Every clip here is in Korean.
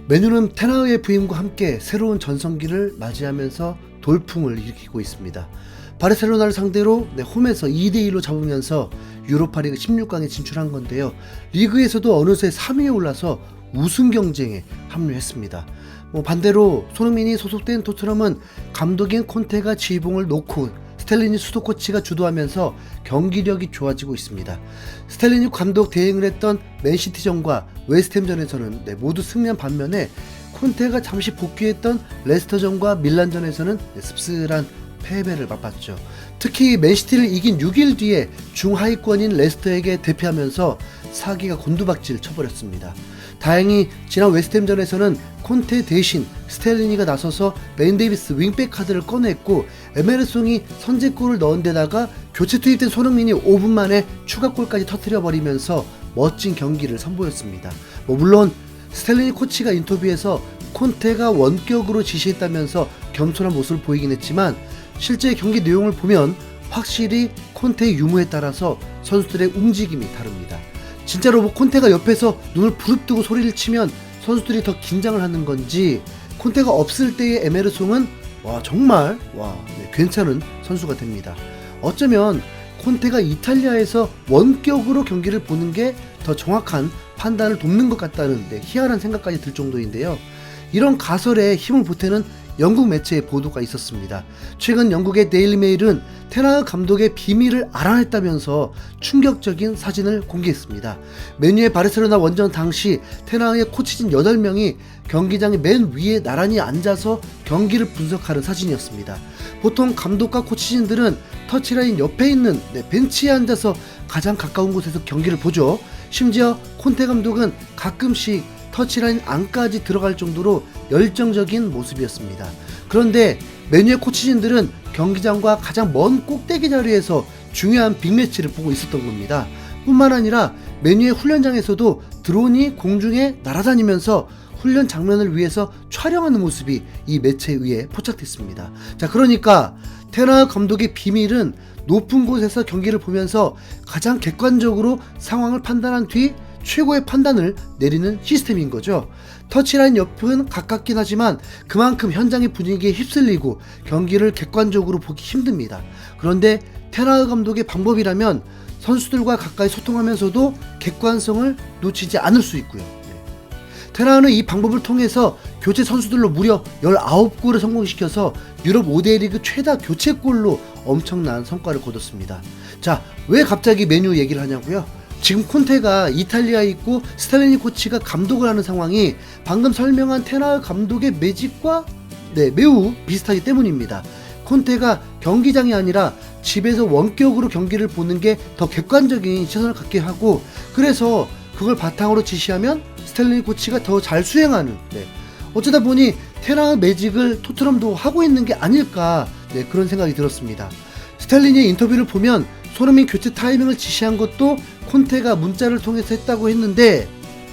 맨유는 테나의 부임과 함께 새로운 전성기를 맞이하면서 돌풍을 일으키고 있습니다. 바르셀로나를 상대로 홈에서 2대1로 잡으면서 유로파리그 16강에 진출한 건데요. 리그에서도 어느새 3위에 올라서 우승 경쟁에 합류했습니다. 반대로 손흥민이 소속된 토트넘은 감독인 콘테가 지휘봉을 놓고 스텔리니 수도 코치가 주도하면서 경기력이 좋아지고 있습니다. 스텔리니 감독 대행을 했던 맨시티전과 웨스트햄전에서는 모두 승리한 반면에 콘테가 잠시 복귀했던 레스터전과 밀란전에서는 씁쓸한 패배를 맛봤죠. 특히 맨시티를 이긴 6일 뒤에 중하위권인 레스터에게 대패하면서 사기가 곤두박질 쳐버렸습니다. 다행히 지난 웨스트햄전에서는 콘테 대신 스텔리니가 나서서 벤 데이비스 윙백 카드를 꺼냈고 에메르송이 선제골을 넣은 데다가 교체 투입된 손흥민이 5분 만에 추가골까지 터뜨려버리면서 멋진 경기를 선보였습니다. 물론 스텔리니 코치가 인터뷰에서 콘테가 원격으로 지시했다면서 겸손한 모습을 보이긴 했지만 실제 경기 내용을 보면 확실히 콘테의 유무에 따라서 선수들의 움직임이 다릅니다. 진짜로 콘테가 옆에서 눈을 부릅뜨고 소리를 치면 선수들이 더 긴장을 하는 건지 콘테가 없을 때의 에메르송은 정말 괜찮은 선수가 됩니다. 어쩌면 콘테가 이탈리아에서 원격으로 경기를 보는 게 더 정확한 판단을 돕는 것 같다는 희한한 생각까지 들 정도인데요. 이런 가설에 힘을 보태는 영국 매체의 보도가 있었습니다. 최근 영국의 데일리 메일은 테나흐 감독의 비밀을 알아냈다면서 충격적인 사진을 공개했습니다. 맨유의 바르셀로나 원정 당시 테나흐의 코치진 8명이 경기장의 맨 위에 나란히 앉아서 경기를 분석하는 사진이었습니다. 보통 감독과 코치진들은 터치라인 옆에 있는 벤치에 앉아서 가장 가까운 곳에서 경기를 보죠. 심지어 콘테 감독은 가끔씩 터치라인 안까지 들어갈 정도로 열정적인 모습이었습니다. 그런데 맨유의 코치진들은 경기장과 가장 먼 꼭대기 자리에서 중요한 빅매치를 보고 있었던 겁니다. 뿐만 아니라 맨유의 훈련장에서도 드론이 공중에 날아다니면서 훈련 장면을 위해서 촬영하는 모습이 이 매체에 의해 포착됐습니다. 자, 그러니까 테나흐 감독의 비밀은 높은 곳에서 경기를 보면서 가장 객관적으로 상황을 판단한 뒤 최고의 판단을 내리는 시스템인 거죠. 터치라인 옆은 가깝긴 하지만 그만큼 현장의 분위기에 휩쓸리고 경기를 객관적으로 보기 힘듭니다. 그런데 테나흐 감독의 방법이라면 선수들과 가까이 소통하면서도 객관성을 놓치지 않을 수 있고요. 테나흐는 이 방법을 통해서 교체 선수들로 무려 19골을 성공시켜서 유럽 5대 리그 최다 교체골로 엄청난 성과를 거뒀습니다. 자, 왜 갑자기 맨유 얘기를 하냐고요? 지금 콘테가 이탈리아에 있고 스텔리니 코치가 감독을 하는 상황이 방금 설명한 테나흐 감독의 매직과 매우 비슷하기 때문입니다. 콘테가 경기장이 아니라 집에서 원격으로 경기를 보는 게 더 객관적인 시선을 갖게 하고, 그래서 그걸 바탕으로 지시하면 스텔리니 코치가 더 잘 수행하는, 어쩌다 보니 테나흐 매직을 토트넘도 하고 있는 게 아닐까, 그런 생각이 들었습니다. 스텔리니의 인터뷰를 보면 손흥민 교체 타이밍을 지시한 것도 콘테가 문자를 통해서 했다고 했는데,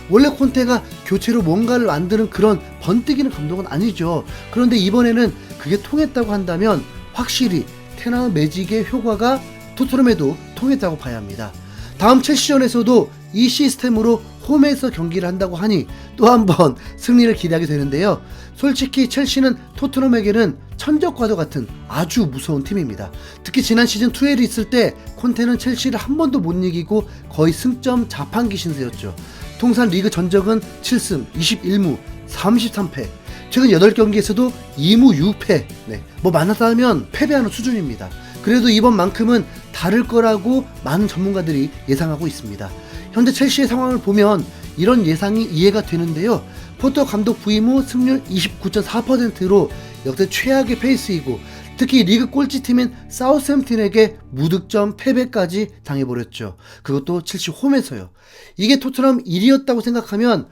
원래 콘테가 교체로 뭔가를 만드는 그런 번뜩이는 감독은 아니죠. 그런데 이번에는 그게 통했다고 한다면 확실히 테나흐 매직의 효과가 토트넘에도 통했다고 봐야 합니다. 다음 첼시전에서도 이 시스템으로 홈에서 경기를 한다고 하니 또 한 번 승리를 기대하게 되는데요. 솔직히 첼시는 토트넘에게는 천적과도 같은 아주 무서운 팀입니다. 특히 지난 시즌 투엘이 있을 때 콘테는 첼시를 한 번도 못 이기고 거의 승점 자판기 신세였죠. 통산 리그 전적은 7승 21무 33패, 최근 8경기에서도 2무 6패, 만났다면 패배하는 수준입니다. 그래도 이번만큼은 다를 거라고 많은 전문가들이 예상하고 있습니다. 현재 첼시의 상황을 보면 이런 예상이 이해가 되는데요. 포터 감독 부임 후 승률 29.4%로 역대 최악의 페이스이고, 특히 리그 꼴찌팀인 사우스햄튼에게 무득점 패배까지 당해버렸죠. 그것도 첼시 홈에서요. 이게 토트넘 일이었다고 생각하면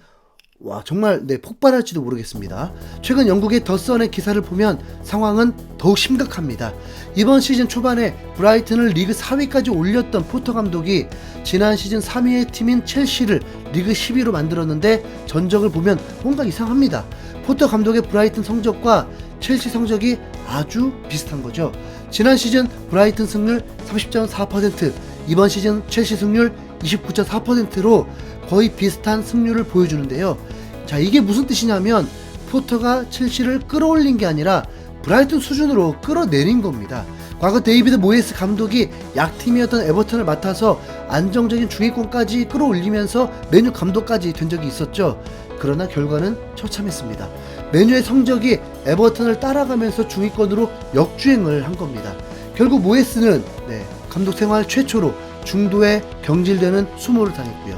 정말 폭발할지도 모르겠습니다. 최근 영국의 더선의 기사를 보면 상황은 더욱 심각합니다. 이번 시즌 초반에 브라이튼을 리그 4위까지 올렸던 포터 감독이 지난 시즌 3위의 팀인 첼시를 리그 10위로 만들었는데 전적을 보면 뭔가 이상합니다. 포터 감독의 브라이튼 성적과 첼시 성적이 아주 비슷한 거죠. 지난 시즌 브라이튼 승률 30.4%, 이번 시즌 첼시 승률 29.4%로 거의 비슷한 승률을 보여주는데요. 자, 이게 무슨 뜻이냐면 포터가 첼시를 끌어올린 게 아니라 브라이튼 수준으로 끌어내린 겁니다. 과거 데이비드 모예스 감독이 약팀이었던 에버턴을 맡아서 안정적인 중위권까지 끌어올리면서 메뉴 감독까지 된 적이 있었죠. 그러나 결과는 처참했습니다. 메뉴의 성적이 에버턴을 따라가면서 중위권으로 역주행을 한 겁니다. 결국 모예스는 감독 생활 최초로 중도에 경질되는 수모를 당했고요.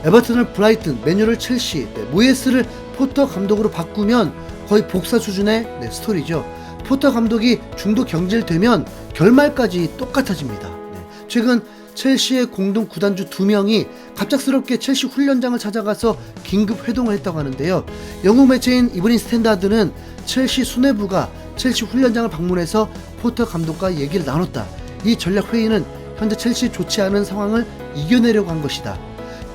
에버턴을 브라이튼, 메뉴를 첼시, 모예스를 포터 감독으로 바꾸면 거의 복사 수준의 스토리죠. 포터 감독이 중도 경질되면 결말까지 똑같아집니다. 최근 첼시의 공동 구단주 2명이 갑작스럽게 첼시 훈련장을 찾아가서 긴급 회동을 했다고 하는데요. 영국 매체인 이브닝 스탠다드는 첼시 수뇌부가 첼시 훈련장을 방문해서 포터 감독과 얘기를 나눴다. 이 전략 회의는 현재 첼시 좋지 않은 상황을 이겨내려고 한 것이다.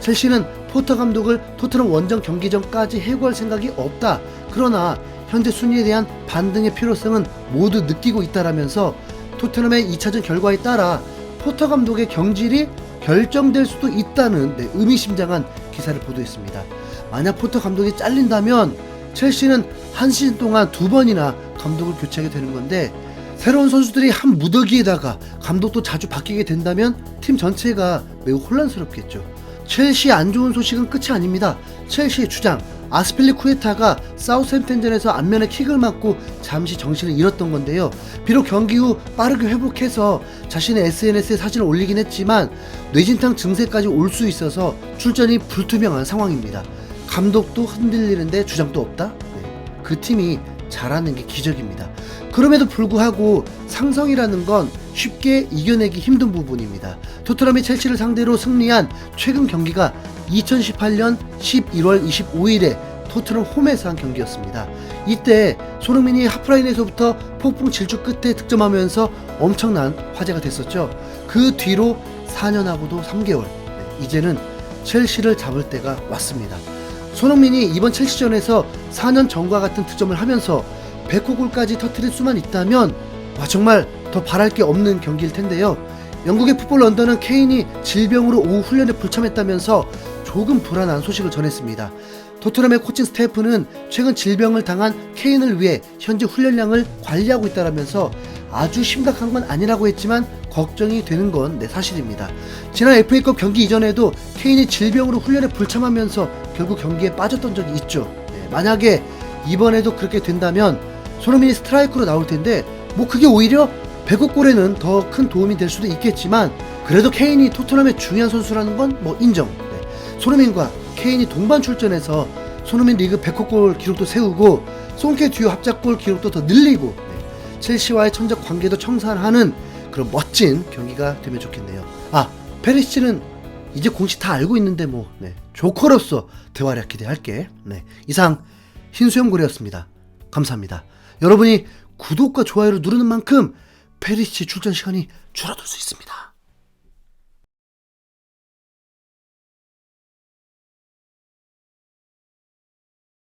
첼시는 포터 감독을 토트넘 원정 경기 전까지 해고할 생각이 없다. 그러나 현재 순위에 대한 반등의 필요성은 모두 느끼고 있다라면서 토트넘의 2차전 결과에 따라 포터 감독의 경질이 결정될 수도 있다는 의미심장한 기사를 보도했습니다. 만약 포터 감독이 잘린다면 첼시는 한 시즌 동안 2번이나 감독을 교체하게 되는 건데, 새로운 선수들이 한 무더기에다가 감독도 자주 바뀌게 된다면 팀 전체가 매우 혼란스럽겠죠. 첼시의 안 좋은 소식은 끝이 아닙니다. 첼시의 주장 아스필리쿠에타가 사우스햄튼전에서 안면에 킥을 맞고 잠시 정신을 잃었던 건데요. 비록 경기 후 빠르게 회복해서 자신의 SNS에 사진을 올리긴 했지만 뇌진탕 증세까지 올 수 있어서 출전이 불투명한 상황입니다. 감독도 흔들리는데 주장도 없다? 그 팀이 잘하는 게 기적입니다. 그럼에도 불구하고 상성이라는 건 쉽게 이겨내기 힘든 부분입니다. 토트넘이 첼시를 상대로 승리한 최근 경기가 2018년 11월 25일에 토트넘 홈에서 한 경기였습니다. 이때 손흥민이 하프라인에서부터 폭풍 질주 끝에 득점하면서 엄청난 화제가 됐었죠. 그 뒤로 4년하고도 3개월, 이제는 첼시를 잡을 때가 왔습니다. 손흥민이 이번 첼시전에서 4년 전과 같은 득점을 하면서 100호 골까지 터뜨릴 수만 있다면 정말 더 바랄 게 없는 경기일 텐데요. 영국의 풋볼 런던은 케인이 질병으로 오후 훈련에 불참했다면서 조금 불안한 소식을 전했습니다. 토트넘의 코칭 스태프는 최근 질병을 당한 케인을 위해 현재 훈련량을 관리하고 있다라면서 아주 심각한 건 아니라고 했지만 걱정이 되는 건 사실입니다. 지난 FA컵 경기 이전에도 케인이 질병으로 훈련에 불참하면서 결국 경기에 빠졌던 적이 있죠. 만약에 이번에도 그렇게 된다면 손흥민이 스트라이크로 나올 텐데 그게 오히려 100호 골에는 더 큰 도움이 될 수도 있겠지만, 그래도 케인이 토트넘의 중요한 선수라는 건 인정. 손흥민과 케인이 동반 출전해서 손흥민 리그 100호 골 기록도 세우고 송케 듀오 합작골 기록도 더 늘리고 첼시와의 천적 관계도 청산하는 그런 멋진 경기가 되면 좋겠네요. 페리시치는 이제 공식 다 알고 있는데 조커로서 대활약 기대할게. 이상 흰수염고래였습니다. 감사합니다. 여러분이 구독과 좋아요를 누르는 만큼 페리시치 출전 시간이 줄어들 수 있습니다.